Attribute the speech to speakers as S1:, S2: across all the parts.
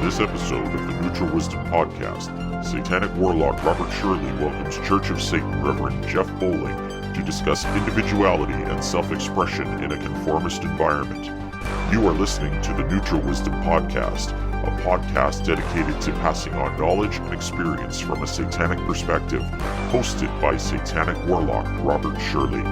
S1: this episode of the Neutral Wisdom Podcast, Satanic Warlock Robert Shirley welcomes Church of Satan Reverend Jeff Bowling to discuss individuality and self-expression in a conformist environment. You are listening to the Neutral Wisdom Podcast, a podcast dedicated to passing on knowledge and experience from a satanic perspective, hosted by Satanic Warlock Robert Shirley.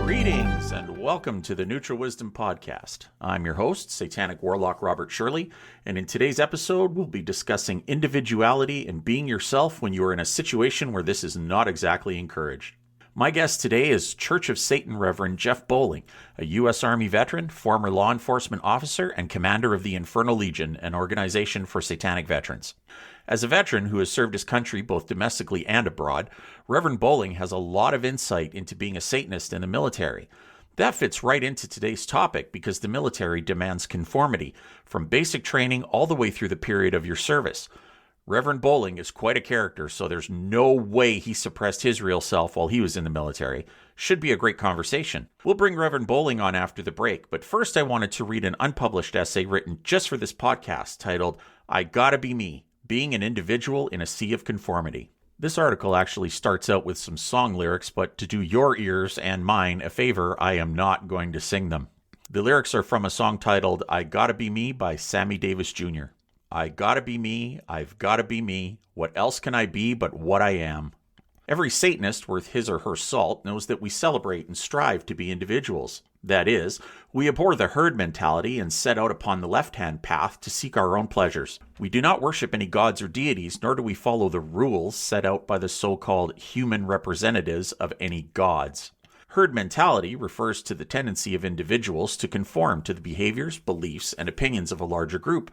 S2: Greetings and welcome to the Neutral Wisdom Podcast. I'm your host, Satanic Warlock Robert Shirley, and in today's episode, we'll be discussing individuality and being yourself when you are in a situation where this is not exactly encouraged. My guest today is Church of Satan Reverend Jeff Bowling, a U.S. Army veteran, former law enforcement officer, and commander of the Infernal Legion, an organization for satanic veterans. As a veteran who has served his country both domestically and abroad, Reverend Bowling has a lot of insight into being a Satanist in the military. That fits right into today's topic because the military demands conformity, from basic training all the way through the period of your service. Reverend Bowling is quite a character, so there's no way he suppressed his real self while he was in the military. Should be a great conversation. We'll bring Reverend Bowling on after the break, but first I wanted to read an unpublished essay written just for this podcast titled, I Gotta Be Me, Being an Individual in a Sea of Conformity. This article actually starts out with some song lyrics, but to do your ears and mine a favor, I am not going to sing them. The lyrics are from a song titled I Gotta Be Me by Sammy Davis Jr. I gotta be me, I've gotta be me, what else can I be but what I am? Every Satanist worth his or her salt knows that we celebrate and strive to be individuals. That is, we abhor the herd mentality and set out upon the left-hand path to seek our own pleasures. We do not worship any gods or deities, nor do we follow the rules set out by the so-called human representatives of any gods. Herd mentality refers to the tendency of individuals to conform to the behaviors, beliefs, and opinions of a larger group,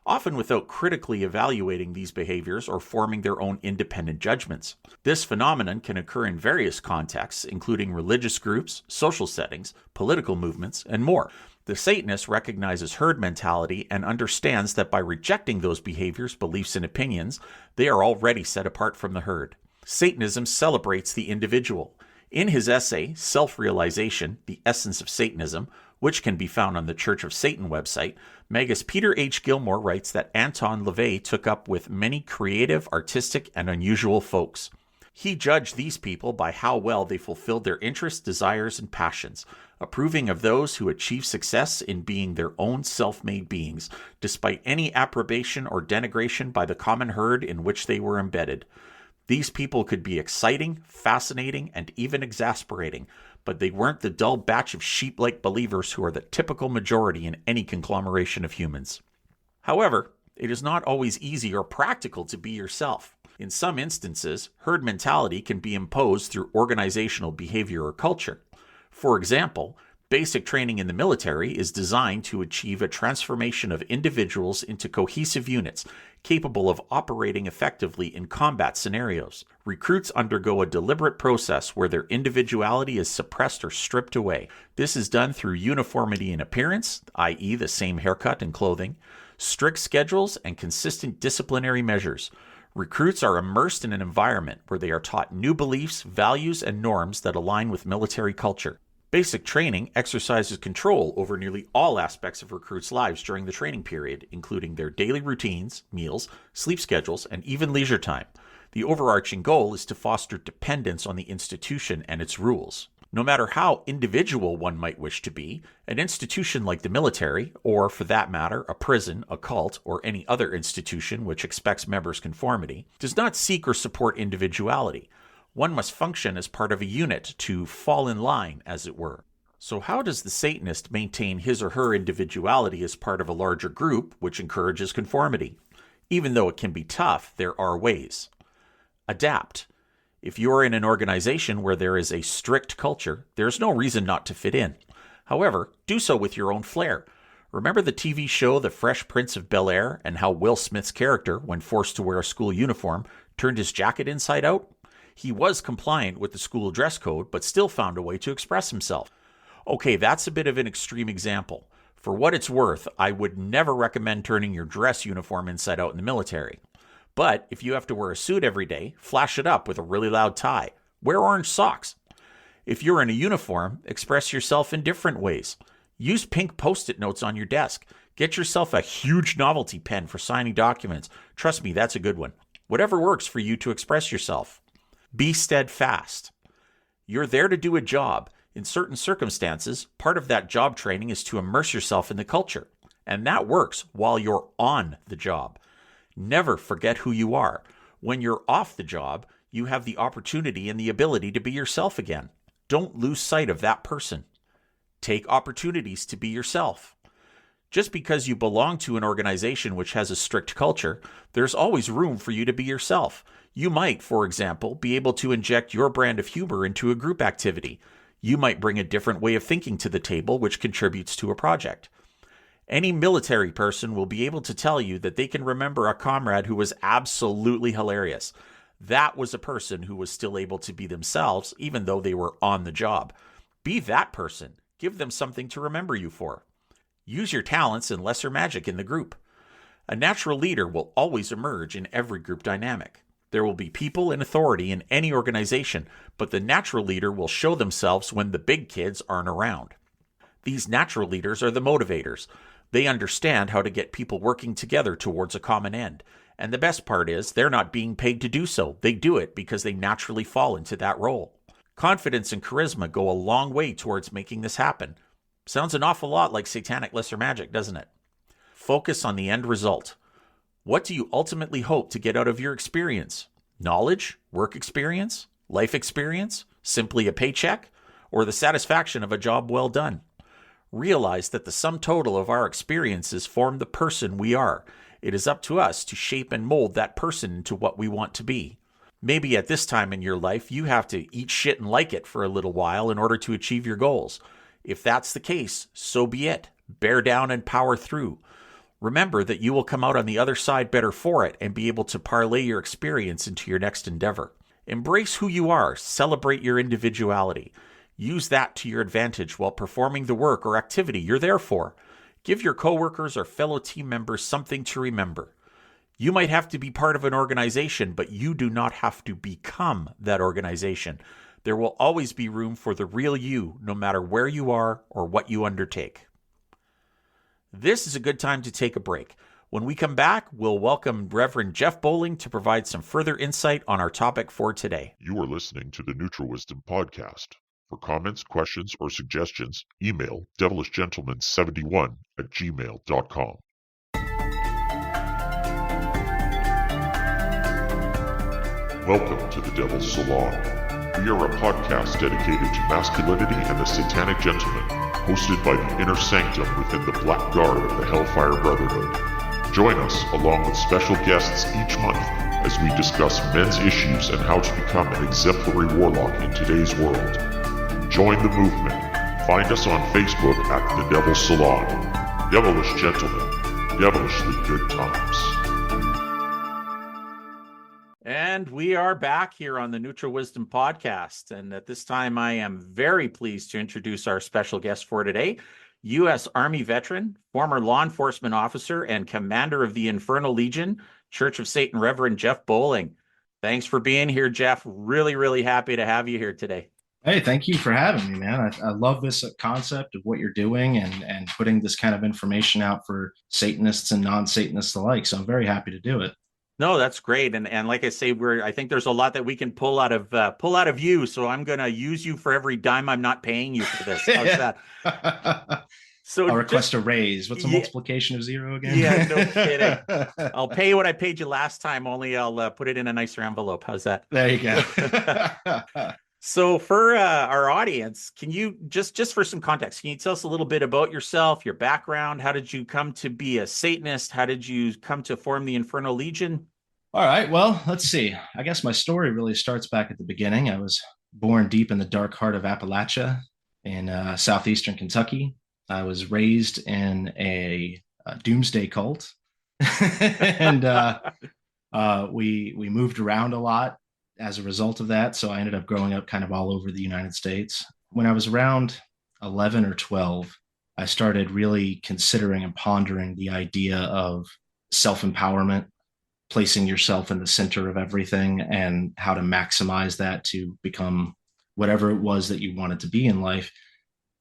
S2: often without critically evaluating these behaviors or forming their own independent judgments. This phenomenon can occur in various contexts, including religious groups, social settings, political movements, and more. The Satanist recognizes herd mentality and understands that by rejecting those behaviors, beliefs, and opinions, they are already set apart from the herd. Satanism celebrates the individual. In his essay, Self-Realization, the Essence of Satanism, which can be found on the Church of Satan website, Magus Peter H. Gilmore writes that Anton LaVey took up with many creative, artistic, and unusual folks. He judged these people by how well they fulfilled their interests, desires, and passions, approving of those who achieve success in being their own self-made beings, despite any approbation or denigration by the common herd in which they were embedded. These people could be exciting, fascinating, and even exasperating, but they weren't the dull batch of sheep-like believers who are the typical majority in any conglomeration of humans. However, it is not always easy or practical to be yourself. In some instances, herd mentality can be imposed through organizational behavior or culture. For example, basic training in the military is designed to achieve a transformation of individuals into cohesive units, capable of operating effectively in combat scenarios. Recruits undergo a deliberate process where their individuality is suppressed or stripped away. This is done through uniformity in appearance, i.e. the same haircut and clothing, strict schedules, and consistent disciplinary measures. Recruits are immersed in an environment where they are taught new beliefs, values, and norms that align with military culture. Basic training exercises control over nearly all aspects of recruits' lives during the training period, including their daily routines, meals, sleep schedules, and even leisure time. The overarching goal is to foster dependence on the institution and its rules. No matter how individual one might wish to be, an institution like the military, or for that matter, a prison, a cult, or any other institution which expects members' conformity, does not seek or support individuality. One must function as part of a unit to fall in line, as it were. So how does the Satanist maintain his or her individuality as part of a larger group which encourages conformity? Even though it can be tough, there are ways. Adapt. If you are in an organization where there is a strict culture, there is no reason not to fit in. However, do so with your own flair. Remember the TV show The Fresh Prince of Bel-Air and how Will Smith's character, when forced to wear a school uniform, turned his jacket inside out? He was compliant with the school dress code, but still found a way to express himself. Okay, that's a bit of an extreme example. For what it's worth, I would never recommend turning your dress uniform inside out in the military. But if you have to wear a suit every day, flash it up with a really loud tie. Wear orange socks. If you're in a uniform, express yourself in different ways. Use pink Post-it notes on your desk. Get yourself a huge novelty pen for signing documents. Trust me, that's a good one. Whatever works for you to express yourself. Be steadfast. You're there to do a job. In certain circumstances, part of that job training is to immerse yourself in the culture. And that works while you're on the job. Never forget who you are. When you're off the job, you have the opportunity and the ability to be yourself again. Don't lose sight of that person. Take opportunities to be yourself. Just because you belong to an organization which has a strict culture, there's always room for you to be yourself. You might, for example, be able to inject your brand of humor into a group activity. You might bring a different way of thinking to the table, which contributes to a project. Any military person will be able to tell you that they can remember a comrade who was absolutely hilarious. That was a person who was still able to be themselves, even though they were on the job. Be that person. Give them something to remember you for. Use your talents and lesser magic in the group. A natural leader will always emerge in every group dynamic. There will be people in authority in any organization, but the natural leader will show themselves when the big kids aren't around. These natural leaders are the motivators. They understand how to get people working together towards a common end. And the best part is, they're not being paid to do so. They do it because they naturally fall into that role. Confidence and charisma go a long way towards making this happen. Sounds an awful lot like satanic lesser magic, doesn't it? Focus on the end result. What do you ultimately hope to get out of your experience? Knowledge, work experience, life experience, simply a paycheck, or the satisfaction of a job well done? Realize that the sum total of our experiences form the person we are. It is up to us to shape and mold that person into what we want to be. Maybe at this time in your life, you have to eat shit and like it for a little while in order to achieve your goals. If that's the case, so be it. Bear down and power through. Remember that you will come out on the other side better for it and be able to parlay your experience into your next endeavor. Embrace who you are. Celebrate your individuality. Use that to your advantage while performing the work or activity you're there for. Give your coworkers or fellow team members something to remember. You might have to be part of an organization, but you do not have to become that organization. There will always be room for the real you, no matter where you are or what you undertake. This is a good time to take a break. When we come back, we'll welcome Reverend Jeff Bowling to provide some further insight on our topic for today.
S1: You are listening to the Neutral Wisdom Podcast. For comments, questions, or suggestions, email devilishgentleman71@gmail.com. Welcome to the Devil's Salon. We are a podcast dedicated to masculinity and the Satanic Gentleman, hosted by the inner sanctum within the Black Guard of the Hellfire Brotherhood. Join us, along with special guests each month, as we discuss men's issues and how to become an exemplary warlock in today's world. Join the movement. Find us on Facebook at The Devil's Salon. Devilish Gentlemen, devilishly good times.
S2: And we are back here on the Neutral Wisdom Podcast. And at this time, I am very pleased to introduce our special guest for today, U.S. Army veteran, former law enforcement officer, and commander of the Infernal Legion, Church of Satan, Reverend Jeff Bowling. Thanks for being here, Jeff. Really, really happy to have you here today.
S3: Hey, thank you for having me, man. I love this concept of what you're doing and putting this kind of information out for Satanists and non-Satanists alike. So I'm very happy to do it.
S2: No, that's great. And like I say, I think there's a lot that we can pull out of you. So I'm going to use you for every dime I'm not paying you for this. How's that? So
S3: I'll request a raise. What's the multiplication of zero again?
S2: Yeah, no kidding. I'll pay you what I paid you last time, only I'll put it in a nicer envelope. How's that?
S3: There you go.
S2: So for our audience, can you just for some context, can you tell us a little bit about yourself, your background? How did you come to be a Satanist? How did you come to form the Infernal Legion?
S3: All right. Well, let's see. I guess my story really starts back at the beginning. I was born deep in the dark heart of Appalachia in southeastern Kentucky. I was raised in a doomsday cult, and we moved around a lot as a result of that. So I ended up growing up kind of all over the United States. When I was around 11 or 12, I started really considering and pondering the idea of self-empowerment, placing yourself in the center of everything, and how to maximize that to become whatever it was that you wanted to be in life.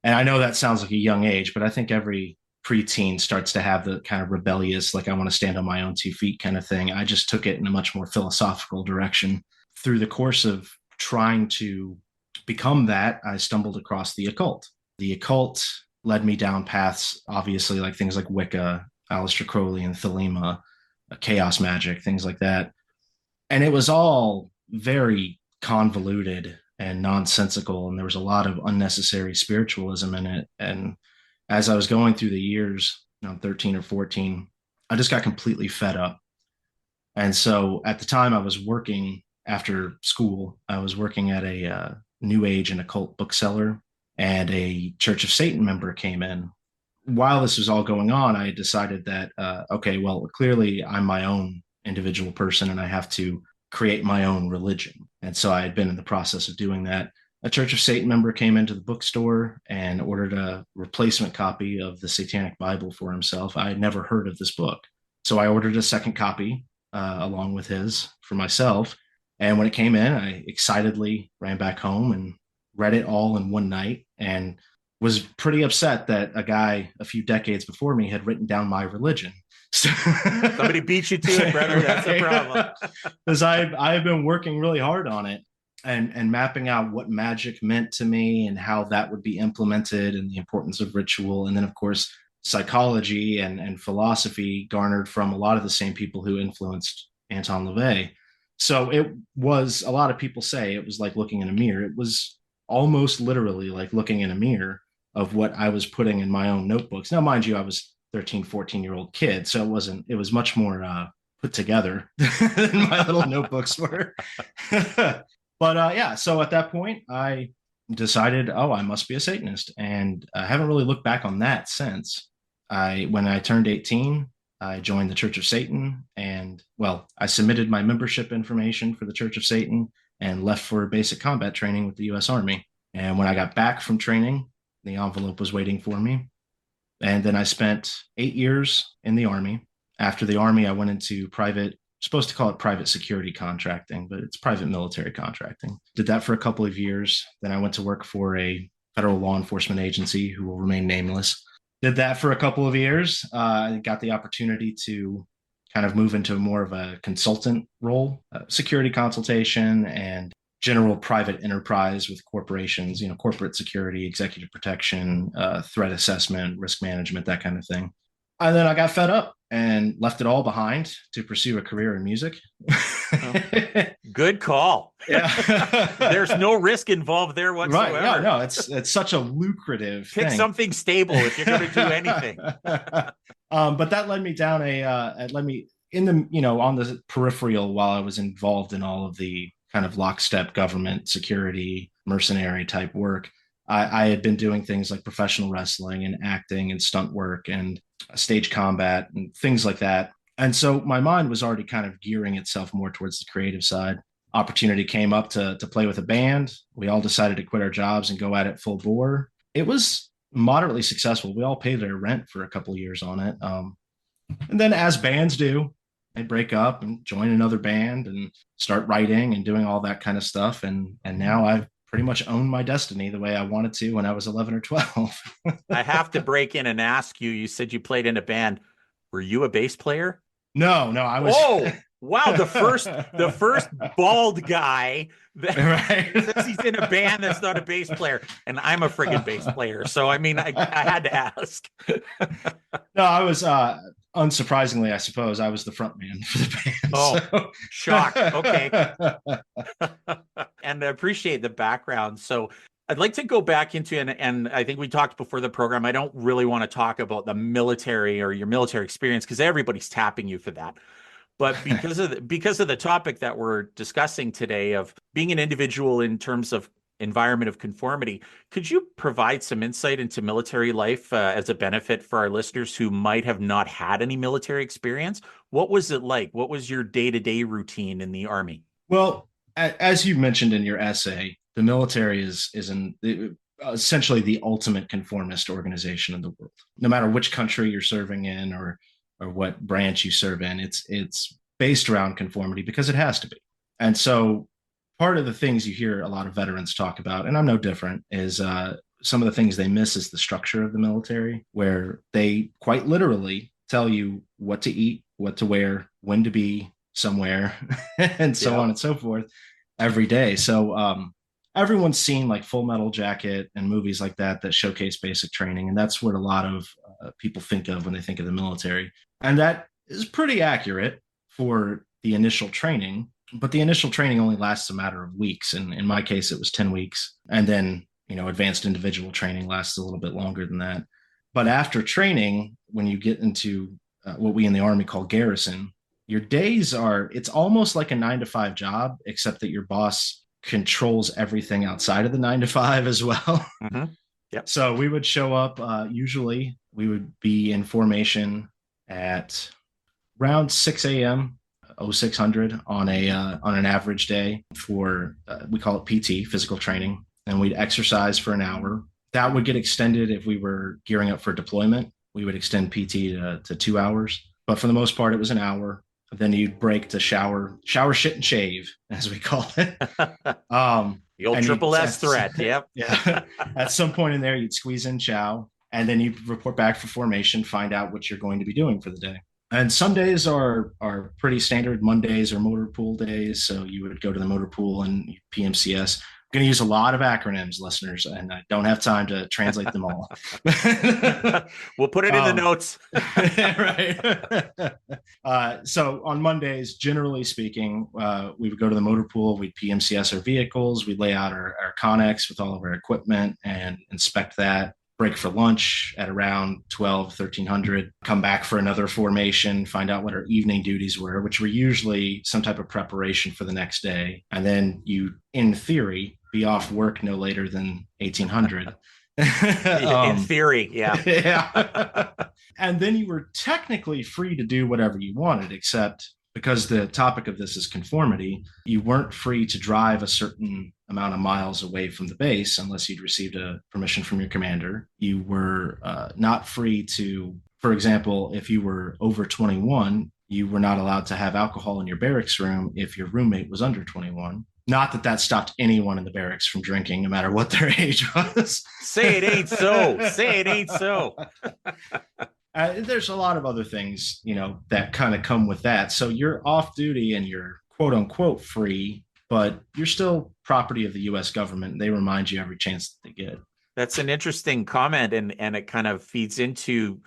S3: And I know that sounds like a young age, but I think every preteen starts to have the kind of rebellious, like I want to stand on my own 2 feet kind of thing. I just took it in a much more philosophical direction. Through the course of trying to become that, I stumbled across the occult. The occult led me down paths, obviously, like things like Wicca, Aleister Crowley and Thelema, chaos magic, things like that. And it was all very convoluted and nonsensical. And there was a lot of unnecessary spiritualism in it. And as I was going through the years, 13 or 14, I just got completely fed up. And so at the time I was working after school, I was working at a New Age and occult bookseller, and a Church of Satan member came in. While this was all going on, I decided that, okay, well, clearly I'm my own individual person and I have to create my own religion. And so I had been in the process of doing that. A Church of Satan member came into the bookstore and ordered a replacement copy of the Satanic Bible for himself. I had never heard of this book. So I ordered a second copy along with his for myself. And when it came in, I excitedly ran back home and read it all in one night and was pretty upset that a guy a few decades before me had written down my religion.
S2: Somebody beat you to it, brother. That's the problem.
S3: Because I've been working really hard on it and mapping out what magic meant to me and how that would be implemented and the importance of ritual. And then, of course, psychology and philosophy garnered from a lot of the same people who influenced Anton LaVey. So it was, a lot of people say it was like looking in a mirror. It was almost literally like looking in a mirror of what I was putting in my own notebooks. Now, mind you, I was 13, 14-year-old kid, so it was much more put together than my little notebooks were. But yeah, so at that point, I decided, oh, I must be a Satanist. And I haven't really looked back on that since. When I turned 18, I joined the Church of Satan, and well, I submitted my membership information for the Church of Satan and left for basic combat training with the U.S. Army. And when I got back from training, the envelope was waiting for me. And then I spent 8 years in the Army. After the Army, I went into private, supposed to call it private security contracting, but it's private military contracting. Did that for a couple of years. Then I went to work for a federal law enforcement agency who will remain nameless. Did that for a couple of years. I got the opportunity to kind of move into more of a consultant role, security consultation and general private enterprise with corporations, corporate security, executive protection, threat assessment, risk management, that kind of thing. And then I got fed up and left it all behind to pursue a career in music.
S2: Good call.
S3: Yeah.
S2: There's no risk involved there whatsoever.
S3: Right. Yeah, no, it's such a lucrative
S2: Pick
S3: thing.
S2: something stable if you're going to do anything.
S3: But that led me down in the, on the peripheral while I was involved in all of the kind of lockstep government security, mercenary type work. I had been doing things like professional wrestling and acting and stunt work and stage combat and things like that. And so my mind was already kind of gearing itself more towards the creative side. Opportunity came up to play with a band. We all decided to quit our jobs and go at it full bore. It was moderately successful. We all paid our rent for a couple of years on it. And then as bands do, they break up and join another band and start writing and doing all that kind of stuff. And now I've pretty much owned my destiny the way I wanted to when I was 11 or 12.
S2: I have to break in and ask you, you said you played in a band. Were you a bass player?
S3: No, I was.
S2: Oh, wow. The first bald guy that says he's in a band that's not a bass player. And I'm a friggin' bass player. So, I mean, I had to ask.
S3: No, I was, unsurprisingly, I suppose, I was the front man for the band.
S2: Oh,
S3: so.
S2: Shock. Okay. And I appreciate the background. So I'd like to go back into, and I think we talked before the program, I don't really want to talk about the military or your military experience because everybody's tapping you for that. But because of the topic that we're discussing today of being an individual in terms of environment of conformity, could you provide some insight into military life as a benefit for our listeners who might have not had any military experience? What was it like? What was your day-to-day routine in the Army?
S3: Well, as you mentioned in your essay, the military is essentially the ultimate conformist organization in the world. No matter which country you're serving in or what branch you serve in, it's based around conformity because it has to be. And so part of the things you hear a lot of veterans talk about, and I'm no different, is some of the things they miss is the structure of the military, where they quite literally tell you what to eat, what to wear, when to be somewhere, and so on and so forth every day. So everyone's seen like Full Metal Jacket and movies like that showcase basic training. And that's what a lot of people think of when they think of the military. And that is pretty accurate for the initial training. But the initial training only lasts a matter of weeks. And in my case, it was 10 weeks. And then, advanced individual training lasts a little bit longer than that. But after training, when you get into what we in the Army call garrison, your days it's almost like a 9 to 5 job, except that your boss controls everything outside of the 9 to 5 as well.
S2: Mm-hmm. Yep.
S3: So we would show up, usually we would be in formation at around 6 a.m., 0600 on an average day for, we call it PT, physical training. And we'd exercise for an hour. That would get extended if we were gearing up for deployment. We would extend PT to 2 hours. But for the most part, it was an hour. Then you'd break to shower, shit, and shave, as we call it.
S2: The old triple S threat. Yep.
S3: Yeah. At some point in there, you'd squeeze in chow, and then you'd report back for formation, find out what you're going to be doing for the day. And some days are pretty standard. Mondays are motor pool days. So you would go to the motor pool and PMCS. I'm going to use a lot of acronyms, listeners, and I don't have time to translate them all.
S2: We'll put it in the notes.
S3: Right. So on Mondays, generally speaking, we would go to the motor pool. We'd PMCS our vehicles. We'd lay out our Connex with all of our equipment and inspect that. Break for lunch at around 1300, come back for another formation, find out what our evening duties were, which were usually some type of preparation for the next day. And then you, in theory, be off work no later than 1800.
S2: In theory, yeah.
S3: Yeah. And then you were technically free to do whatever you wanted, except because the topic of this is conformity, you weren't free to drive a certain amount of miles away from the base unless you'd received a permission from your commander. You were not free to, for example, if you were over 21, you were not allowed to have alcohol in your barracks room if your roommate was under 21. Not that stopped anyone in the barracks from drinking, no matter what their age was.
S2: Say it ain't so. Say it ain't so.
S3: There's a lot of other things, that kind of come with that. So you're off duty and you're quote unquote free, but you're still property of the U.S. government. They remind you every chance that they get.
S2: That's an interesting comment, and it kind of feeds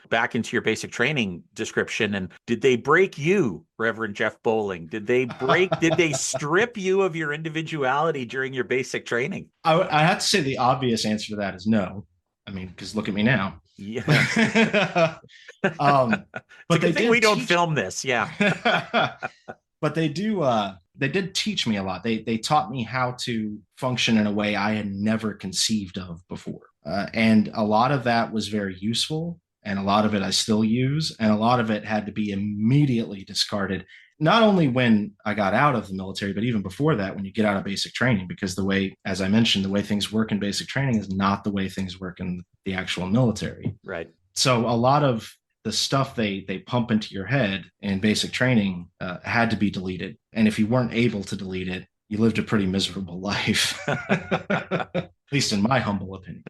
S2: back into your basic training description. And did they break you, Reverend Jeff Bowling? Did they strip you of your individuality during your basic training?
S3: I have to say the obvious answer to that is no. I mean, because look at me now.
S2: Yeah. But they think we don't film this. Yeah.
S3: But they do. They did teach me a lot. They taught me how to function in a way I had never conceived of before. And a lot of that was very useful. And a lot of it I still use. And a lot of it had to be immediately discarded. Not only when I got out of the military, but even before that, when you get out of basic training, because the way, as I mentioned, the way things work in basic training is not the way things work in the actual military.
S2: Right.
S3: So a lot of the stuff they pump into your head in basic training had to be deleted. And if you weren't able to delete it, you lived a pretty miserable life, at least in my humble opinion.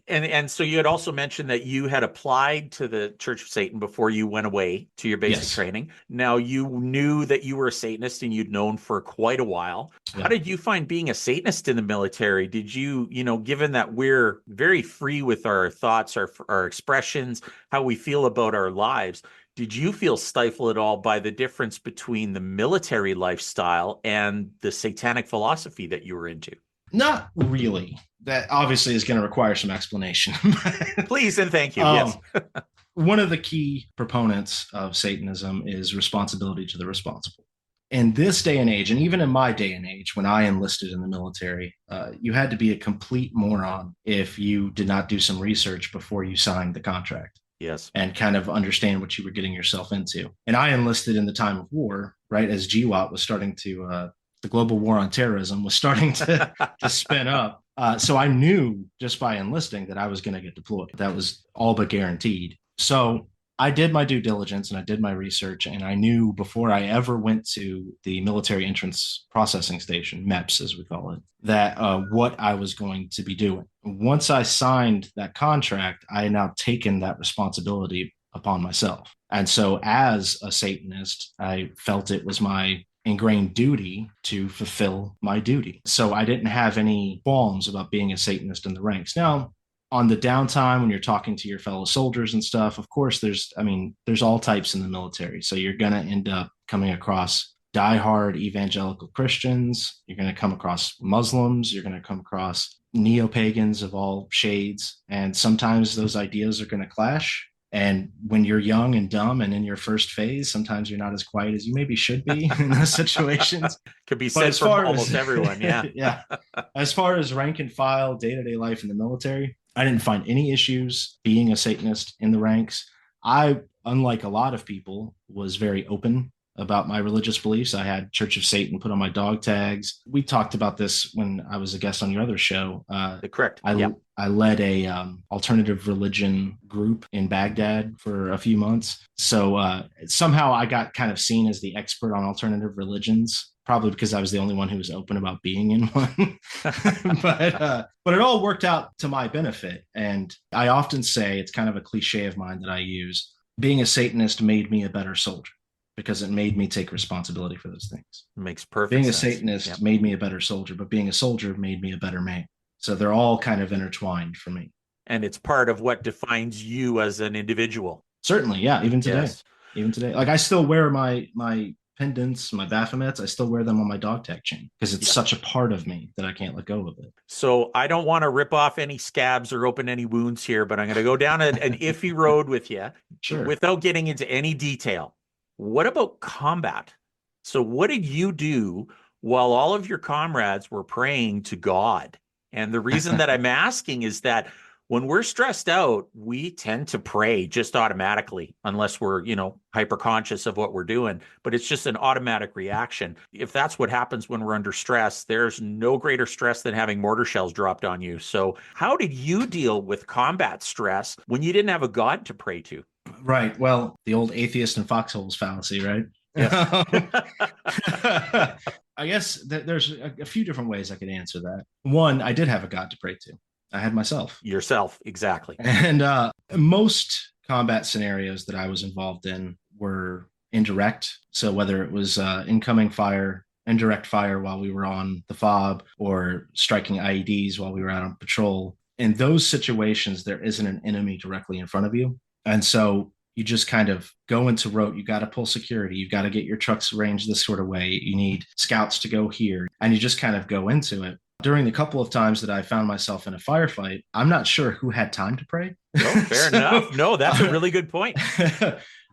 S2: And so you had also mentioned that you had applied to the Church of Satan before you went away to your basic training. Now, you knew that you were a Satanist and you'd known for quite a while. Yeah. How did you find being a Satanist in the military? Did you, given that we're very free with our thoughts, our expressions, how we feel about our lives, did you feel stifled at all by the difference between the military lifestyle and the satanic philosophy that you were into?
S3: Not really. That obviously is going to require some explanation.
S2: Please and thank you. Yes.
S3: One of the key proponents of Satanism is responsibility to the responsible. In this day and age, and even in my day and age, when I enlisted in the military, you had to be a complete moron if you did not do some research before you signed the contract.
S2: Yes.
S3: And kind of understand what you were getting yourself into. And I enlisted in the time of war, right? As GWAT was starting to, the global war on terrorism was starting to spin up. So I knew just by enlisting that I was going to get deployed. That was all but guaranteed. So I did my due diligence and I did my research, and I knew before I ever went to the military entrance processing station, MEPS as we call it, that what I was going to be doing. Once I signed that contract, I had now taken that responsibility upon myself. And so, as a Satanist, I felt it was my ingrained duty to fulfill my duty. So I didn't have any qualms about being a Satanist in the ranks. Now, on the downtime when you're talking to your fellow soldiers and stuff, of course, there's all types in the military. So you're going to end up coming across diehard evangelical Christians. You're going to come across Muslims. You're going to come across neo-pagans of all shades. And sometimes those ideas are going to clash. And when you're young and dumb and in your first phase, sometimes you're not as quiet as you maybe should be in those situations.
S2: Could be said for almost everyone. Yeah.
S3: Yeah. As far as rank and file, day-to-day life in the military, I didn't find any issues being a Satanist in the ranks. I, unlike a lot of people, was very open about my religious beliefs. I had Church of Satan put on my dog tags. We talked about this when I was a guest on your other show.
S2: Correct.
S3: I led a alternative religion group in Baghdad for a few months. So somehow I got kind of seen as the expert on alternative religions, probably because I was the only one who was open about being in one. But it all worked out to my benefit. And I often say, it's kind of a cliche of mine that I use, being a Satanist made me a better soldier because it made me take responsibility for those things.
S2: Makes perfect
S3: being
S2: sense.
S3: A Satanist made me a better soldier, but being a soldier made me a better man. So they're all kind of intertwined for me.
S2: And it's part of what defines you as an individual.
S3: Certainly, yeah. Even today.
S2: Yes.
S3: Even today. Like I still wear my pendants, my Baphomets, I still wear them on my dog tag chain because it's such a part of me that I can't let go of it.
S2: So I don't want to rip off any scabs or open any wounds here, but I'm going to go down an iffy road with you.
S3: Sure.
S2: Without getting into any detail. What about combat? So what did you do while all of your comrades were praying to God? And the reason that I'm asking is that when we're stressed out, we tend to pray just automatically, unless we're, hyper conscious of what we're doing. But it's just an automatic reaction. If that's what happens when we're under stress, there's no greater stress than having mortar shells dropped on you. So how did you deal with combat stress when you didn't have a God to pray to?
S3: Right. Well, the old atheist and foxholes fallacy, right?
S2: Yes.
S3: I guess there's a few different ways I could answer that. One, I did have a God to pray to. I had myself.
S2: Yourself, exactly.
S3: And most combat scenarios that I was involved in were indirect. So whether it was incoming fire, indirect fire while we were on the FOB, or striking IEDs while we were out on patrol, in those situations, there isn't an enemy directly in front of you. And so you just kind of go into rote. You got to pull security. You got to get your trucks arranged this sort of way. You need scouts to go here. And you just kind of go into it. During the couple of times that I found myself in a firefight, I'm not sure who had time to pray.
S2: No, fair enough. No, that's a really good point.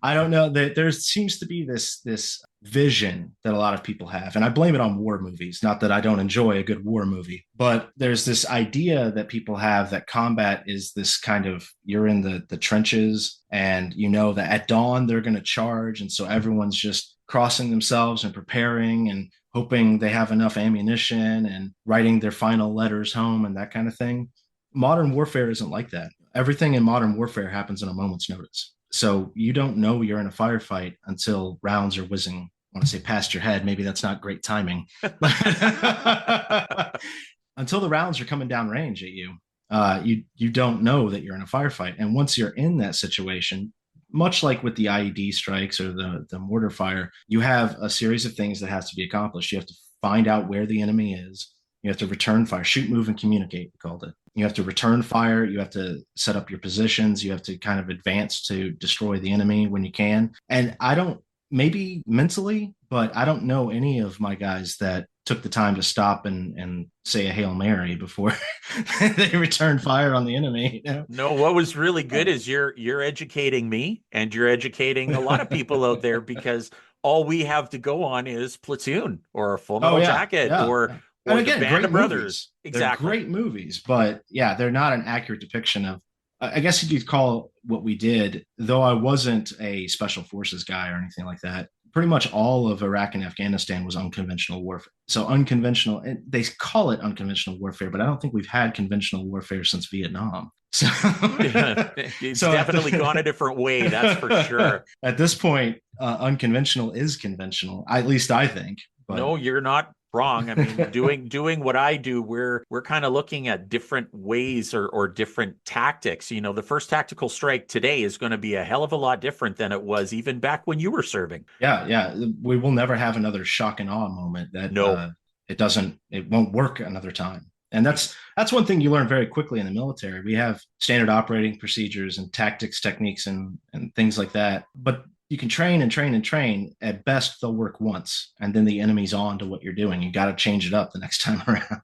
S3: I don't know. There seems to be this vision that a lot of people have, and I blame it on war movies. Not that I don't enjoy a good war movie, but there's this idea that people have that combat is this kind of, you're in the trenches, and you know that at dawn they're going to charge, and so everyone's just crossing themselves and preparing and hoping they have enough ammunition and writing their final letters home and that kind of thing. Modern warfare isn't like that. Everything in modern warfare happens in a moment's notice. So you don't know you're in a firefight until rounds are whizzing, I want to say past your head. Maybe that's not great timing. Until the rounds are coming down range at you, you don't know that you're in a firefight. And once you're in that situation, much like with the IED strikes or the mortar fire, you have a series of things that has to be accomplished. You have to find out where the enemy is. You have to return fire, shoot, move, and communicate, we called it. You have to return fire. You have to set up your positions. You have to kind of advance to destroy the enemy when you can. And I don't, maybe mentally, but I don't know any of my guys that took the time to stop and say a Hail Mary before they returned fire on the enemy.
S2: No, what was really good is you're educating me, and you're educating a lot of people out there, because all we have to go on is Platoon or Full Metal Jacket or again, Band of Brothers.
S3: Movies.
S2: Exactly.
S3: They're great movies, but yeah, they're not an accurate depiction of, I guess you'd call what we did, though I wasn't a special forces guy or anything like that. Pretty much all of Iraq and Afghanistan was unconventional warfare. So unconventional, and they call it unconventional warfare, but I don't think we've had conventional warfare since Vietnam. So,
S2: It's
S3: so
S2: definitely gone a different way, that's for sure.
S3: at this point, unconventional is conventional. At least I think. But
S2: No, you're not wrong. I mean, doing what I do, we're kind of looking at different ways or different tactics. You know, the first tactical strike today is going to be a hell of a lot different than it was even back when you were serving.
S3: yeah, we will never have another shock and awe moment that
S2: No.
S3: it won't work another time. And that's one thing you learn very quickly in the military. We have standard operating procedures and tactics, techniques, and things like that. But you can train and train and train. At best, they'll work once, and then the enemy's on to what you're doing. You got to change it up the next time around.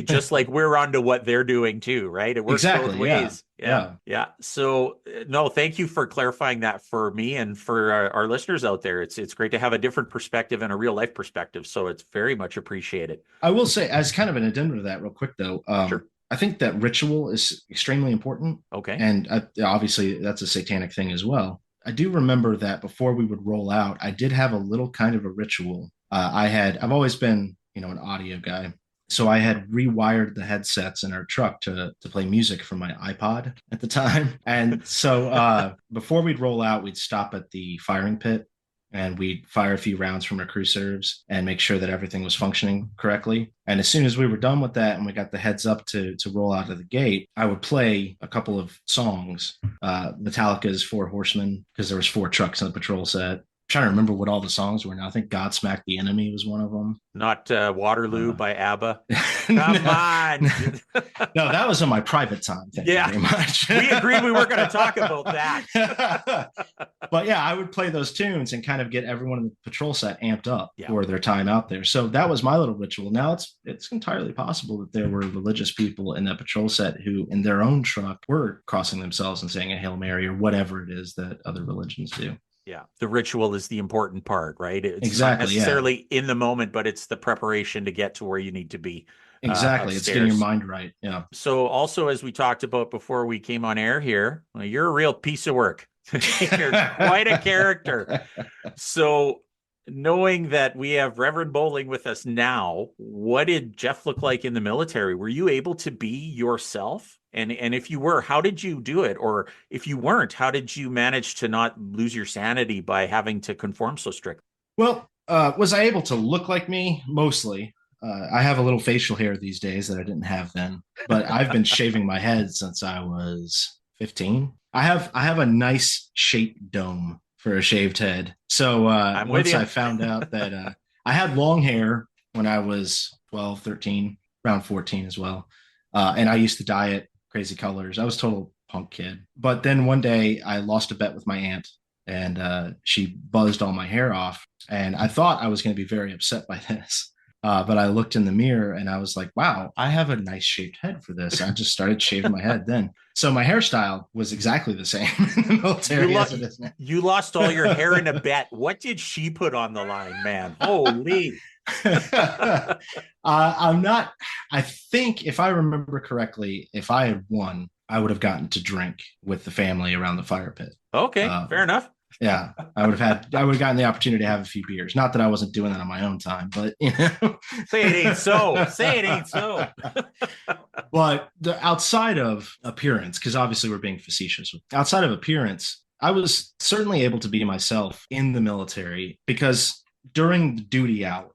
S2: Just like we're onto what they're doing too, right? It works
S3: Exactly,
S2: both ways. Yeah. So, no, thank you for clarifying that for me and for our listeners out there. It's great to have a different perspective and a real life perspective. So it's very much appreciated.
S3: I will say, as kind of an addendum to that, real quick though,
S2: Sure.
S3: I think that ritual is extremely important.
S2: Okay.
S3: And obviously, that's a satanic thing as well. I do remember that before we would roll out, I did have a little kind of a ritual. I've always been, an audio guy. So I had rewired the headsets in our truck to play music from my iPod at the time. And so before we'd roll out, we'd stop at the firing pit and we'd fire a few rounds from our crew serves and make sure that everything was functioning correctly. And as soon as we were done with that and we got the heads up to roll out of the gate, I would play a couple of songs, Metallica's Four Horsemen, because there was 4 trucks in the patrol set. Trying to remember what all the songs were now. I think Godsmack the Enemy was one of them.
S2: Not Waterloo by ABBA. Come on.
S3: No, that was on my private time. Thank you very much.
S2: We agreed we weren't going to talk about that.
S3: But yeah, I would play those tunes and kind of get everyone in the patrol set amped up for their time out there. So that was my little ritual. Now it's entirely possible that there were religious people in that patrol set who, in their own truck, were crossing themselves and saying a Hail Mary or whatever it is that other religions do.
S2: Yeah, the ritual is the important part, right? It's
S3: exactly,
S2: not necessarily in the moment, but it's the preparation to get to where you need to be.
S3: Exactly, it's getting your mind right. Yeah.
S2: So also, as we talked about before we came on air here, well, you're a real piece of work. You're quite a character. So knowing that we have Reverend Bowling with us now, what did Jeff look like in the military? Were you able to be yourself? And if you were, how did you do it? Or if you weren't, how did you manage to not lose your sanity by having to conform so strict?
S3: Well, was I able to look like me? Mostly. I have a little facial hair these days that I didn't have then, but I've been shaving my head since I was 15. I have a nice shaped dome for a shaved head. So once I found out that I had long hair when I was 12, 13, around 14 as well. And I used to dye it crazy colors. I was a total punk kid. But then one day I lost a bet with my aunt and she buzzed all my hair off. And I thought I was going to be very upset by this. But I looked in the mirror and I was like, wow, I have a nice shaped head for this. I just started shaving my head then. So my hairstyle was exactly the same in the military as it is now.
S2: You lost all your hair in a bet. What did she put on the line, man? Holy.
S3: I think if I remember correctly, if I had won, I would have gotten to drink with the family around the fire pit.
S2: Okay, fair enough.
S3: Yeah, I would have gotten the opportunity to have a few beers. Not that I wasn't doing that on my own time, but
S2: say it ain't so. Say it ain't so.
S3: But outside of appearance, because obviously we're being facetious, outside of appearance, I was certainly able to be myself in the military because during the duty hours,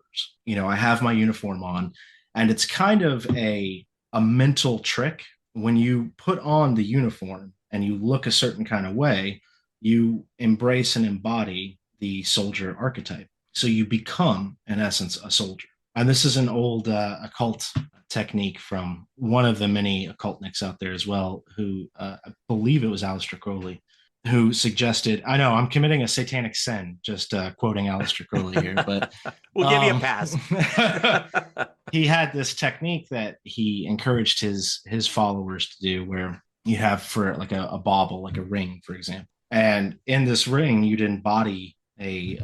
S3: I have my uniform on, and it's kind of a mental trick. When you put on the uniform and you look a certain kind of way, you embrace and embody the soldier archetype. So you become, in essence, a soldier. And this is an old occult technique from one of the many occultniks out there as well, who I believe it was Aleister Crowley, who suggested, I know I'm committing a satanic sin, just quoting Aleister Crowley here, but
S2: we'll give you a pass.
S3: He had this technique that he encouraged his followers to do, where you have for like a bauble, like a ring, for example. And in this ring, you'd embody a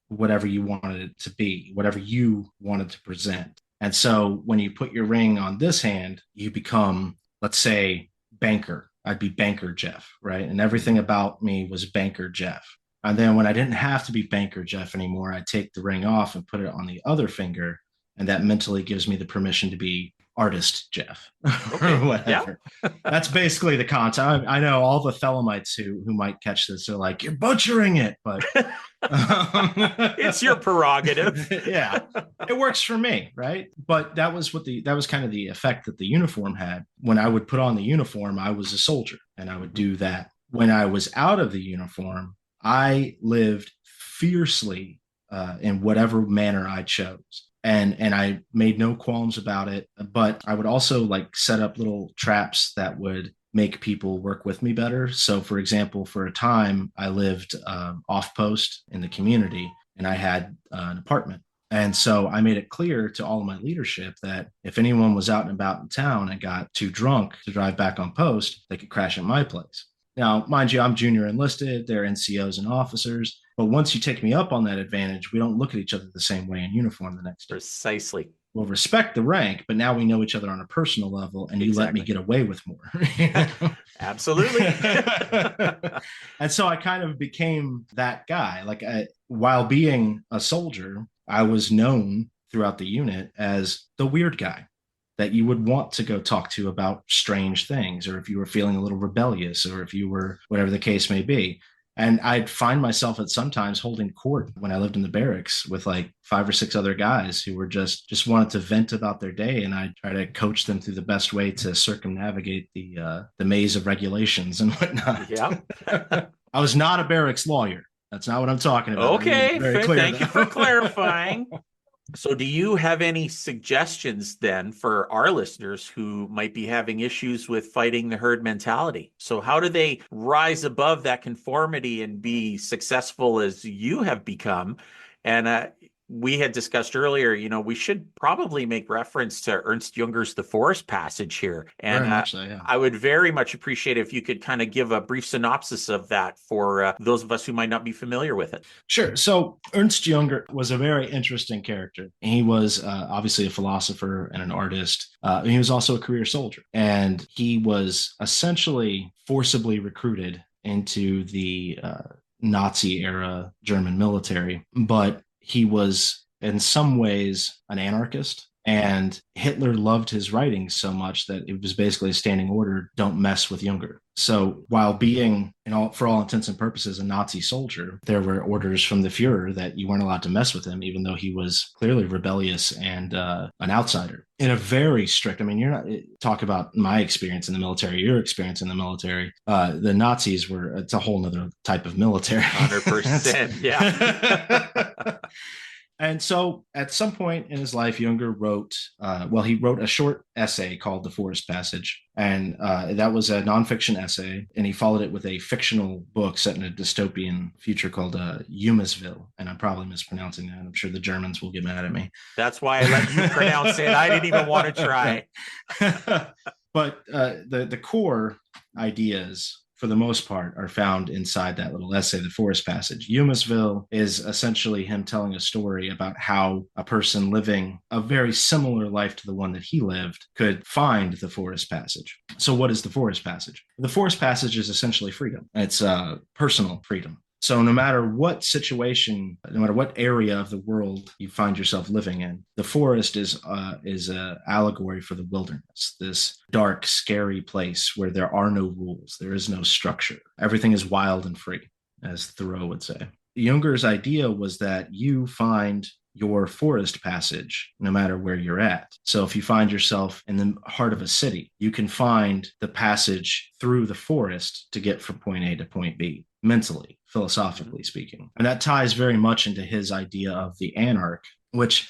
S3: whatever you wanted it to be, whatever you wanted to present. And so when you put your ring on this hand, you become, let's say, banker. I'd be Banker Jeff, right? And everything about me was Banker Jeff. And then when I didn't have to be Banker Jeff anymore, I'd take the ring off and put it on the other finger. And that mentally gives me the permission to be artist Jeff
S2: Okay.
S3: or whatever.
S2: Yeah.
S3: That's basically the content. I know all the Thelemites who might catch this are like, you're butchering it, but
S2: It's your prerogative.
S3: yeah, it works for me, right? But that was kind of the effect that the uniform had. When I would put on the uniform, I was a soldier, and I would do that. When I was out of the uniform, I lived fiercely in whatever manner I chose. And I made no qualms about it. But I would also like set up little traps that would make people work with me better. So, for example, for a time, I lived off post in the community, and I had an apartment. And so I made it clear to all of my leadership that if anyone was out and about in town and got too drunk to drive back on post, they could crash at my place. Now, mind you, I'm junior enlisted, they're NCOs and officers. But once you take me up on that advantage, we don't look at each other the same way in uniform the next day.
S2: Precisely.
S3: We'll respect the rank, but now we know each other on a personal level, and you let me get away with more.
S2: Absolutely.
S3: And so I kind of became that guy. Like while being a soldier, I was known throughout the unit as the weird guy that you would want to go talk to about strange things, or if you were feeling a little rebellious, or if you were whatever the case may be. And I'd find myself at sometimes holding court when I lived in the barracks with like 5 or 6 other guys who were just wanted to vent about their day, and I'd try to coach them through the best way to circumnavigate the maze of regulations and whatnot.
S2: Yeah.
S3: I was not a barracks lawyer. That's not what I'm talking about.
S2: Okay. Thank you for clarifying. So do you have any suggestions then for our listeners who might be having issues with fighting the herd mentality? So how do they rise above that conformity and be successful as you have become? And we had discussed earlier, we should probably make reference to Ernst Junger's The Forest Passage here. And
S3: so, yeah.
S2: I would very much appreciate if you could kind of give a brief synopsis of that for those of us who might not be familiar with it.
S3: Sure. So Ernst Junger was a very interesting character. He was obviously a philosopher and an artist. He was also a career soldier. And he was essentially forcibly recruited into the Nazi era German military, but he was in some ways an anarchist, and Hitler loved his writings so much that it was basically a standing order: don't mess with Junger. So while being, for all intents and purposes, a Nazi soldier, there were orders from the Fuhrer that you weren't allowed to mess with him, even though he was clearly rebellious and an outsider. In a very strict, you're not talk about my experience in the military, your experience in the military. The Nazis it's a whole nother type of military.
S2: 100%. Yeah.
S3: And so at some point in his life, Junger wrote, he wrote a short essay called The Forest Passage. And that was a nonfiction essay. And he followed it with a fictional book set in a dystopian future called Humisville. And I'm probably mispronouncing that. I'm sure the Germans will get mad at me.
S2: That's why I let you pronounce it. I didn't even want to try.
S3: But the core ideas, for the most part, are found inside that little essay, The Forest Passage. Humisville is essentially him telling a story about how a person living a very similar life to the one that he lived could find the Forest Passage. So what is the Forest Passage? The Forest Passage is essentially freedom. It's personal freedom. So no matter what situation, no matter what area of the world you find yourself living in, the forest is an allegory for the wilderness, this dark, scary place where there are no rules, there is no structure. Everything is wild and free, as Thoreau would say. Junger's idea was that you find your forest passage no matter where you're at. So if you find yourself in the heart of a city, you can find the passage through the forest to get from point A to point B, mentally, philosophically speaking. And that ties very much into his idea of the anarch,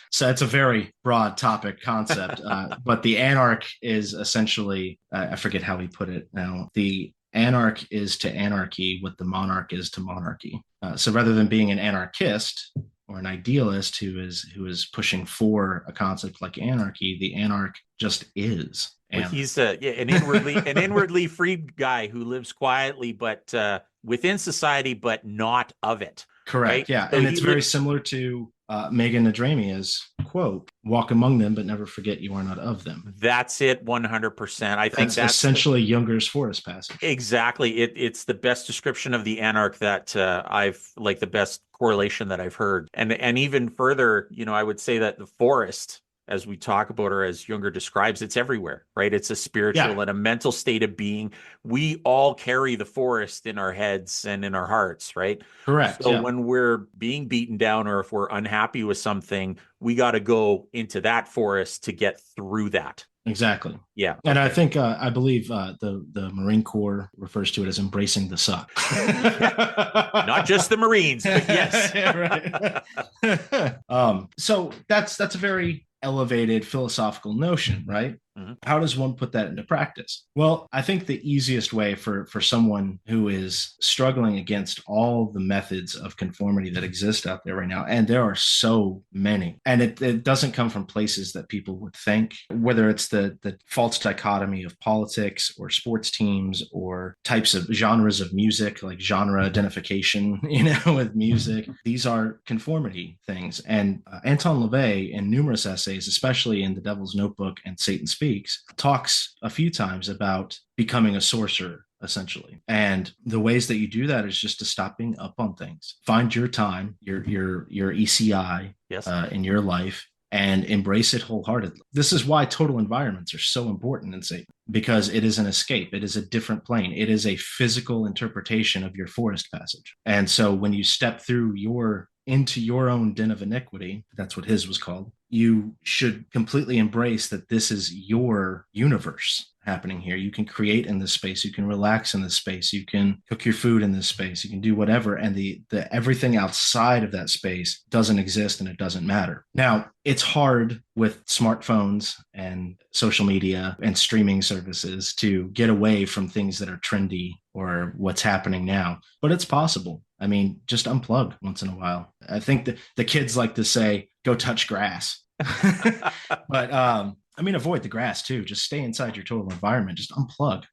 S3: so it's a very broad topic concept, but the anarch is essentially, I forget how he put it now, the anarch is to anarchy what the monarch is to monarchy. So rather than being an anarchist or an idealist who is pushing for a concept like anarchy, the anarch just is.
S2: Well, he's an inwardly free guy who lives quietly, but within society, but not of it.
S3: Correct. Right? Yeah, so and it's very similar to Megan Adramia's quote: "Walk among them, but never forget you are not of them."
S2: That's it, 100%. I think that's
S3: essentially Junger's Forest Passage.
S2: Exactly. It's the best description of the anarch that I've the best correlation that I've heard, and even further, I would say that the forest as we talk about, or as Junger describes, it's everywhere, right? It's a spiritual and a mental state of being. We all carry the forest in our heads and in our hearts, right?
S3: Correct.
S2: So
S3: Yeah.
S2: when we're being beaten down, or if we're unhappy with something, we got to go into that forest to get through that.
S3: Exactly.
S2: Yeah.
S3: And I
S2: Okay.
S3: think I believe the Marine Corps refers to it as embracing the suck.
S2: Not just the Marines, but yes.
S3: Yeah, right. So that's a very elevated philosophical notion, right?
S2: Mhm.
S3: How does one put that into practice? Well, I think the easiest way for someone who is struggling against all the methods of conformity that exist out there right now, and there are so many, and it doesn't come from places that people would think, whether it's the false dichotomy of politics or sports teams or types of genres of music, like genre identification, with music. These are conformity things. And Anton LaVey, in numerous essays, especially in The Devil's Notebook and Satan Speaks, talks a few times about becoming a sorcerer, essentially. And the ways that you do that is just to stop being up on things. Find your time, your ECI
S2: Yes.
S3: in your life, and embrace it wholeheartedly. This is why total environments are so important in Satan, because it is an escape. It is a different plane. It is a physical interpretation of your forest passage. And so when you step through into your own den of iniquity, that's what his was called, you should completely embrace that this is your universe happening here. You can create in this space, you can relax in this space, you can cook your food in this space, you can do whatever, and the everything outside of that space doesn't exist and it doesn't matter. Now, it's hard with smartphones and social media and streaming services to get away from things that are trendy or what's happening now, but it's possible. I mean, just unplug once in a while. I think the kids like to say, go touch grass. But I mean, avoid the grass too. Just stay inside your total environment. Just unplug.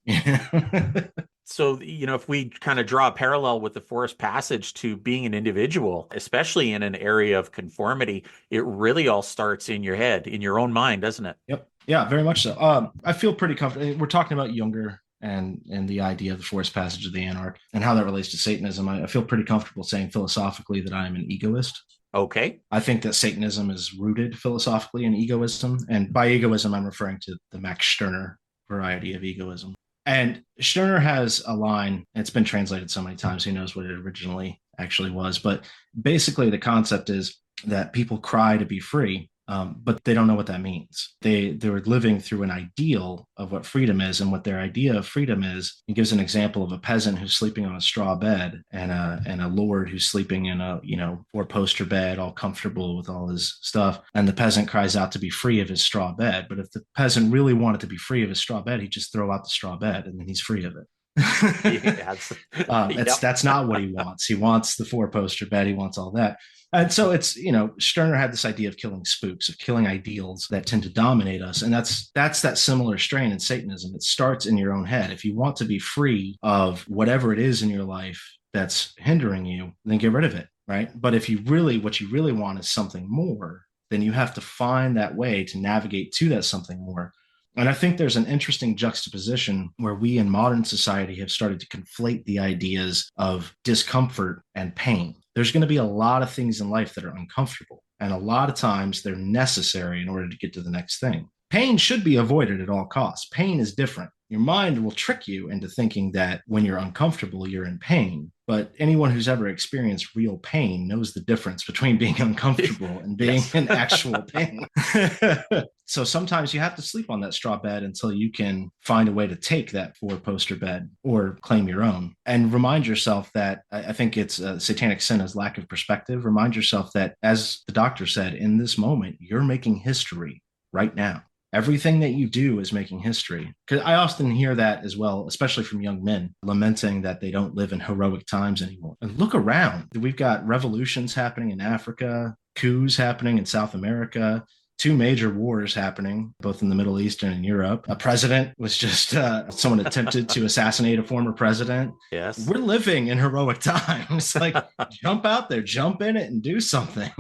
S2: So, if we kind of draw a parallel with the forest passage to being an individual, especially in an area of conformity, it really all starts in your head, in your own mind, doesn't it?
S3: Yep. Yeah, very much so. I feel pretty comfortable. We're talking about Junger and the idea of the forest passage of the anarch and how that relates to Satanism. I feel pretty comfortable saying philosophically that I am an egoist.
S2: Okay.
S3: I think that Satanism is rooted philosophically in egoism. And by egoism, I'm referring to the Max Stirner variety of egoism. And Stirner has a line, it's been translated so many times, who knows what it originally actually was. But basically, the concept is that people cry to be free, but they don't know what that means. They're living through an ideal of what freedom is, and what their idea of freedom is. He gives an example of a peasant who's sleeping on a straw bed, and a lord who's sleeping in a four-poster bed, all comfortable with all his stuff. And the peasant cries out to be free of his straw bed. But if the peasant really wanted to be free of his straw bed, he'd just throw out the straw bed, and then he's free of it. That's not what he wants. He wants the four-poster bed. He wants all that. And so it's, Stirner had this idea of killing spooks, of killing ideals that tend to dominate us. And that's that similar strain in Satanism. It starts in your own head. If you want to be free of whatever it is in your life that's hindering you, then get rid of it, right? But what you really want is something more, then you have to find that way to navigate to that something more. And I think there's an interesting juxtaposition where we in modern society have started to conflate the ideas of discomfort and pain. There's going to be a lot of things in life that are uncomfortable, and a lot of times they're necessary in order to get to the next thing. Pain should be avoided at all costs. Pain is different. Your mind will trick you into thinking that when you're uncomfortable, you're in pain. But anyone who's ever experienced real pain knows the difference between being uncomfortable and being in actual pain. So sometimes you have to sleep on that straw bed until you can find a way to take that four-poster bed or claim your own. And remind yourself that, I think it's satanic sin as lack of perspective. Remind yourself that, as the doctor said, in this moment, you're making history right now. Everything that you do is making history. Because I often hear that as well, especially from young men, lamenting that they don't live in heroic times anymore. And look around. We've got revolutions happening in Africa, coups happening in South America, two major wars happening, both in the Middle East and in Europe. A president was just, someone attempted to assassinate a former president.
S2: Yes.
S3: We're living in heroic times. Like, jump out there, jump in it and do something.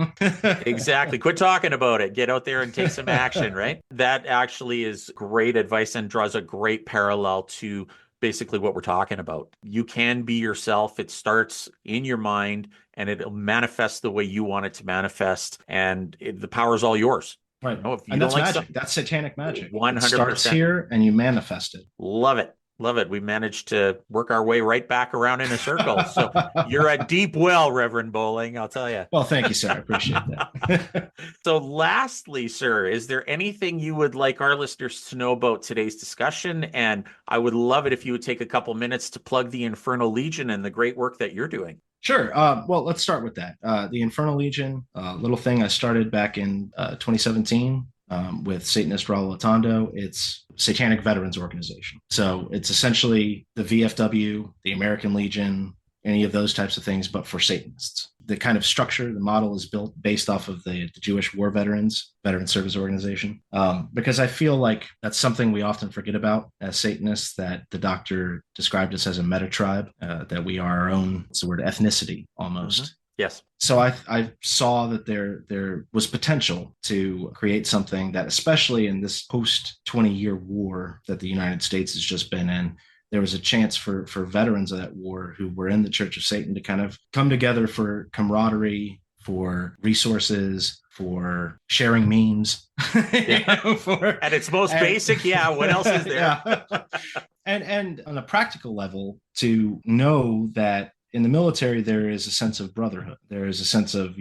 S2: Exactly. Quit talking about it. Get out there and take some action, right? That actually is great advice and draws a great parallel to basically what we're talking about. You can be yourself. It starts in your mind and it'll manifest the way you want it to manifest. And the power is all yours.
S3: Right.
S2: No, if you
S3: And
S2: don't
S3: that's
S2: like
S3: magic.
S2: something,
S3: That's satanic magic. It
S2: 100%.
S3: starts here and you manifest it.
S2: Love it. Love it. We managed to work our way right back around in a circle. So you're a deep well, Reverend Bowling, I'll tell you.
S3: Well, thank you, sir. I appreciate that.
S2: So lastly, sir, is there anything you would like our listeners to know about today's discussion? And I would love it if you would take a couple minutes to plug the Infernal Legion and the great work that you're doing.
S3: Sure. Well, let's start with that. The Infernal Legion, little thing I started back in 2017 with Satanist Raul Atondo. It's Satanic Veterans Organization. So it's essentially the VFW, the American Legion, any of those types of things, but for Satanists. The kind of structure, the model is built based off of the Jewish War Veterans, Veteran Service Organization, because I feel like that's something we often forget about as Satanists, that the doctor described us as a meta-tribe, that we are our own, it's the word ethnicity almost.
S2: Mm-hmm. Yes.
S3: So I saw that there was potential to create something that, especially in this post 20-year war that the United States has just been in, there was a chance for veterans of that war who were in the Church of Satan to kind of come together for camaraderie, for resources, for sharing memes.
S2: Yeah. At its most basic, yeah. What else is there?
S3: Yeah. And on a practical level, to know that in the military, there is a sense of brotherhood. There is a sense of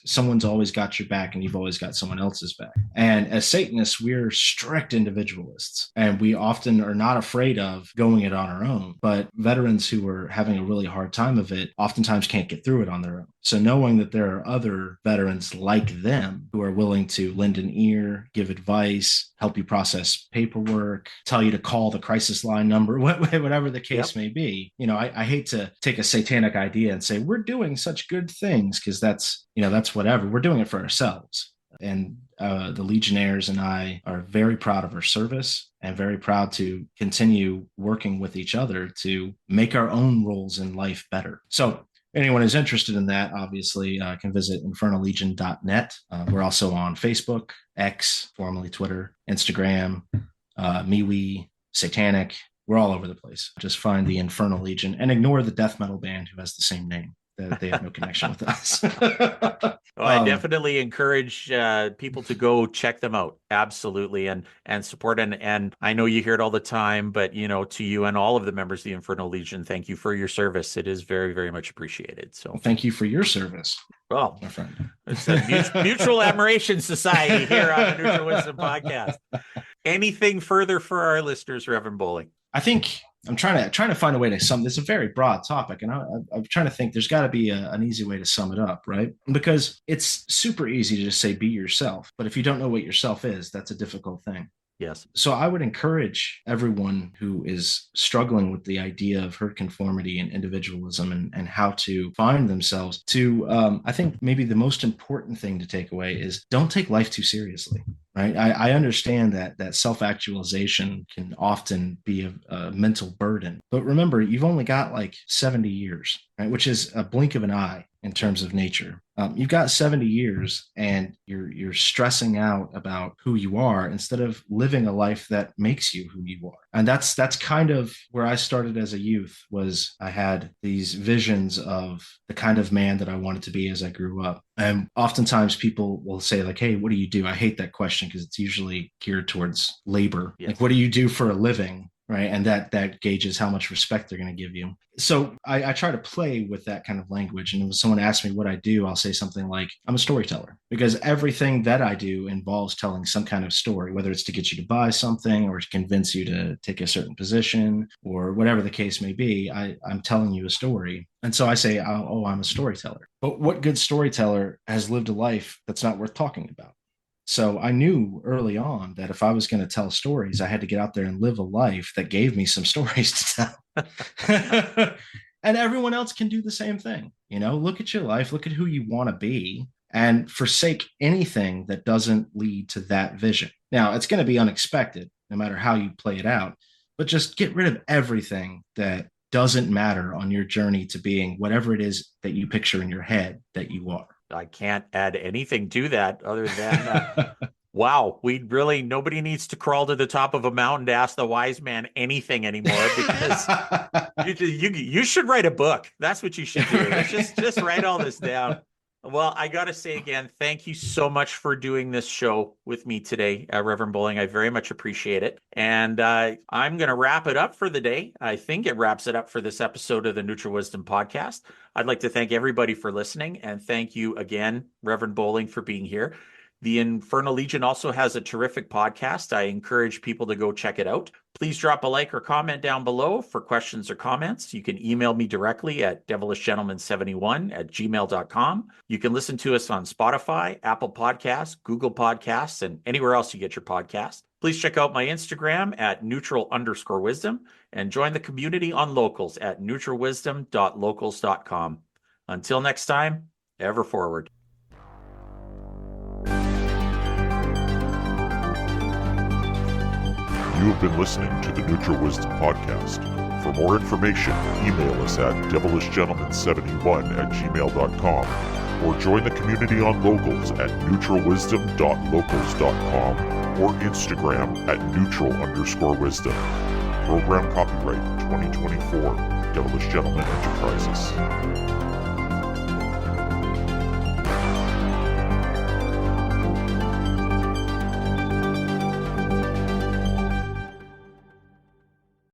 S3: someone's always got your back and you've always got someone else's back. And as Satanists, we're strict individualists and we often are not afraid of going it on our own. But veterans who are having a really hard time of it oftentimes can't get through it on their own. So knowing that there are other veterans like them who are willing to lend an ear, give advice, help you process paperwork, tell you to call the crisis line number, whatever the case may be. I hate to take a satanic idea and say, we're doing such good things, because that's whatever. We're doing it for ourselves. And the Legionnaires and I are very proud of our service and very proud to continue working with each other to make our own roles in life better. So anyone who's interested in that, obviously, can visit infernallegion.net. We're also on Facebook, X, formerly Twitter, Instagram, MeWe, Satanic. We're all over the place. Just find the Infernal Legion and ignore the death metal band who has the same name. They have no connection with us.
S2: I definitely encourage people to go check them out. Absolutely. And support. And I know you hear it all the time, but, to you and all of the members of the Infernal Legion, thank you for your service. It is very, very much appreciated. So
S3: thank you for your service.
S2: Well,
S3: my friend.
S2: It's a mutual admiration society here on the Neutral Wisdom Podcast. Anything further for our listeners, Reverend Bowling?
S3: I think I'm trying to find a way to sum. This is a very broad topic, and I'm trying to think. There's got to be an easy way to sum it up, right? Because it's super easy to just say be yourself, but if you don't know what yourself is, that's a difficult thing.
S2: Yes.
S3: So I would encourage everyone who is struggling with the idea of herd conformity and individualism and how to find themselves to, I think maybe the most important thing to take away is don't take life too seriously, right? I understand that self-actualization can often be a mental burden, but remember, you've only got like 70 years, right? Which is a blink of an eye in terms of nature. You've got 70 years and you're stressing out about who you are instead of living a life that makes you who you are. And that's kind of where I started as a youth. Was I had these visions of the kind of man that I wanted to be as I grew up. And oftentimes people will say like, hey, what do you do? I hate that question because it's usually geared towards labor. Yes. Like, what do you do for a living? Right. And that gauges how much respect they're going to give you. So I try to play with that kind of language. And when someone asks me what I do, I'll say something like, I'm a storyteller, because everything that I do involves telling some kind of story, whether it's to get you to buy something or to convince you to take a certain position or whatever the case may be. I'm telling you a story. And so I say, oh, I'm a storyteller. But what good storyteller has lived a life that's not worth talking about? So I knew early on that if I was going to tell stories, I had to get out there and live a life that gave me some stories to tell. And everyone else can do the same thing. Look at your life, look at who you want to be, and forsake anything that doesn't lead to that vision. Now, it's going to be unexpected, no matter how you play it out, but just get rid of everything that doesn't matter on your journey to being whatever it is that you picture in your head that you are.
S2: I can't add anything to that other than, wow, nobody needs to crawl to the top of a mountain to ask the wise man anything anymore, because you should write a book. That's what you should do. Just write all this down. Well, I got to say again, thank you so much for doing this show with me today, Reverend Bowling. I very much appreciate it. And I'm going to wrap it up for the day. I think it wraps it up for this episode of the Neutral Wisdom Podcast. I'd like to thank everybody for listening. And thank you again, Reverend Bowling, for being here. The Infernal Legion also has a terrific podcast. I encourage people to go check it out. Please drop a like or comment down below for questions or comments. You can email me directly at devilishgentleman71@gmail.com. You can listen to us on Spotify, Apple Podcasts, Google Podcasts, and anywhere else you get your podcasts. Please check out my Instagram at neutral_wisdom and join the community on Locals at neutralwisdom.locals.com. Until next time, ever forward.
S1: You have been listening to the Neutral Wisdom Podcast. For more information, email us at devilishgentleman71@gmail.com or join the community on Locals at neutralwisdom.locals.com or Instagram at neutral_wisdom. Program copyright 2024, Devilish Gentleman Enterprises.